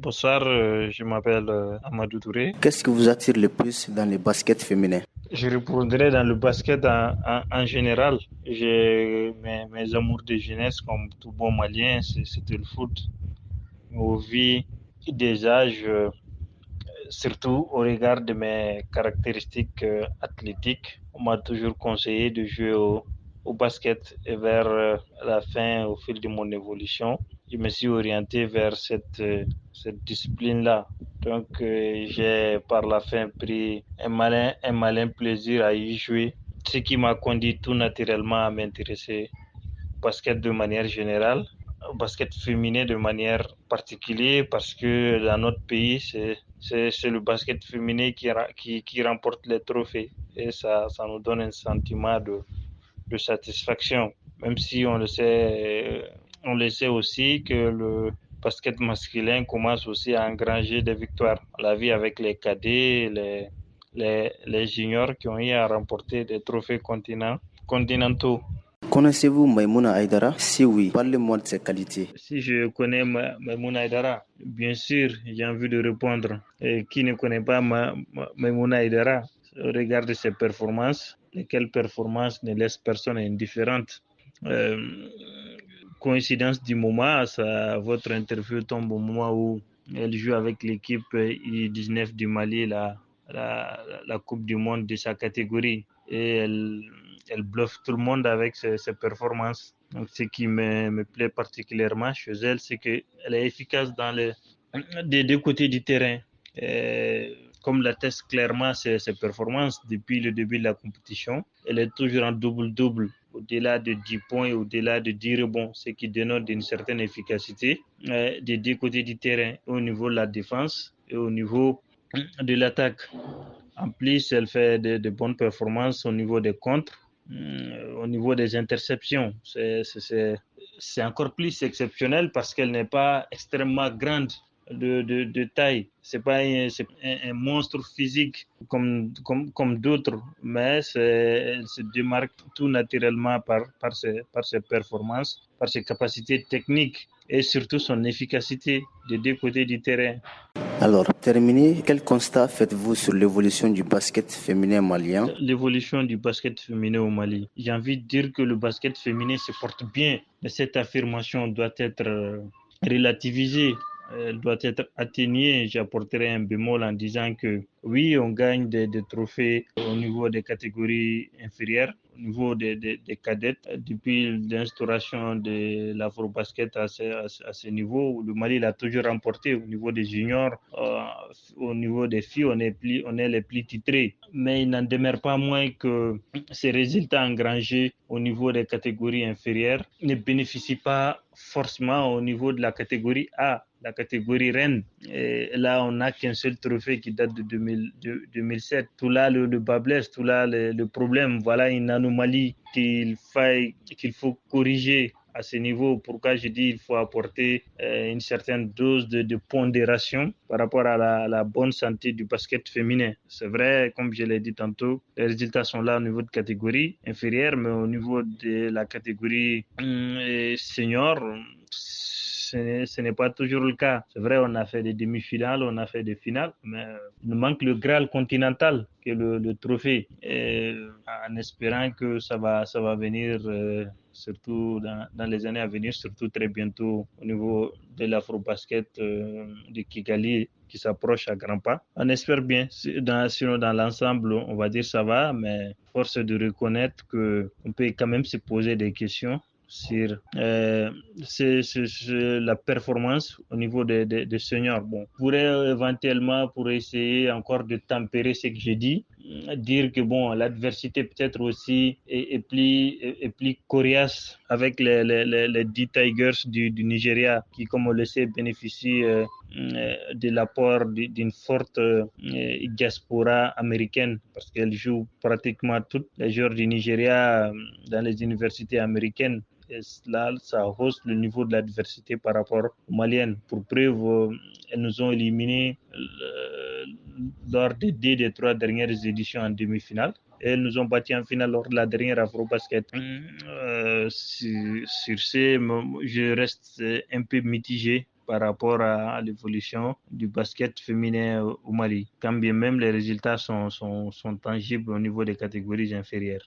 Bonsoir, je m'appelle Amadou Touré. Qu'est-ce qui vous attire le plus dans les baskets féminins? Je répondrai dans le basket en général. J'ai mes amours de jeunesse, comme tout bon Malien, c'était le foot. Au vu des âges, surtout au regard de mes caractéristiques athlétiques, on m'a toujours conseillé de jouer au basket. Et vers la fin, au fil de mon évolution, je me suis orienté vers cette discipline-là. Donc, j'ai par la fin pris un malin plaisir à y jouer, ce qui m'a conduit tout naturellement à m'intéresser au basket de manière générale, au basket féminin de manière particulière, parce que dans notre pays, c'est le basket féminin qui remporte les trophées. Et ça nous donne un sentiment de satisfaction, même si on le sait aussi que le basket masculin commence aussi à engranger des victoires. On l'a vu avec les cadets, les juniors qui ont eu à remporter des trophées continentaux. Connaissez-vous Maïmouna Aïdara? Si oui, parlez-moi de ses qualités. Si je connais Maimouna Aïdara, bien sûr, j'ai envie de répondre. Et qui ne connaît pas Maimouna Aïdara? Regarde ses performances, lesquelles performances ne laissent personne indifférente. Euh, Coïncidence du moment, votre interview tombe au moment où elle joue avec l'équipe U19 du Mali, la Coupe du Monde de sa catégorie. Et elle bluffe tout le monde avec ses performances. Donc, ce qui me plaît particulièrement chez elle, c'est qu'elle est efficace des deux côtés du terrain. Et comme l'atteste clairement ses performances depuis le début de la compétition, elle est toujours en double-double, au-delà de 10 points, au-delà de 10 rebonds, ce qui dénote d'une certaine efficacité des deux côtés du terrain, au niveau de la défense et au niveau de l'attaque. En plus, elle fait de bonnes performances au niveau des contres, au niveau des interceptions. C'est encore plus exceptionnel parce qu'elle n'est pas extrêmement grande de taille. C'est pas un monstre physique comme d'autres, mais elle se démarque tout naturellement par ses performances, par ses capacités techniques et surtout son efficacité des deux côtés du terrain. Alors, pour terminer, quel constat faites-vous sur l'évolution du basket féminin malien? L'évolution du basket féminin au Mali. J'ai envie de dire que le basket féminin se porte bien, mais cette affirmation doit être relativisée, elle doit être atténuée. J'apporterai un bémol en disant que oui, on gagne des trophées au niveau des catégories inférieures, au niveau des cadettes. Depuis l'instauration de l'afro-basket à ce niveau, le Mali l'a toujours remporté au niveau des juniors. Au niveau des filles, on est les plus titrés. Mais il n'en demeure pas moins que ces résultats engrangés au niveau des catégories inférieures ne bénéficient pas forcément au niveau de la catégorie A, la catégorie reine. Et là, on n'a qu'un seul trophée qui date de 2007. Tout là, le bas blesse, tout là, le problème. Voilà une anomalie qu'il faut corriger à ce niveau. Pourquoi je dis qu'il faut apporter une certaine dose de pondération par rapport à la bonne santé du basket féminin. C'est vrai, comme je l'ai dit tantôt, les résultats sont là au niveau de catégorie inférieure, mais au niveau de la catégorie senior, ce n'est pas toujours le cas. C'est vrai, on a fait des demi-finales, on a fait des finales, mais il nous manque le Graal continental, qui est le trophée. Et en espérant que ça va venir, surtout dans les années à venir, surtout très bientôt au niveau de l'Afro-Basket de Kigali qui s'approche à grands pas. On espère bien. Sinon, dans l'ensemble, on va dire ça va, mais force est de reconnaître qu'on peut quand même se poser des questions sur la performance au niveau des seniors. Bon, on pourrait éventuellement, pour essayer encore de tempérer ce que j'ai dit, dire que bon, l'adversité peut-être aussi est plus coriace avec les 10 Tigers du Nigeria qui, comme on le sait, bénéficient de l'apport d'une forte diaspora américaine parce qu'elle joue pratiquement toutes les joueurs du Nigeria dans les universités américaines. Et là, ça hausse le niveau de la diversité par rapport aux Maliennes. Pour preuve, elles nous ont éliminés lors des 3 dernières éditions en demi-finale. Et elles nous ont battus en finale lors de la dernière Afro-Basket. Sur ce, je reste un peu mitigé par rapport à l'évolution du basket féminin au Mali, quand bien même les résultats sont tangibles au niveau des catégories inférieures.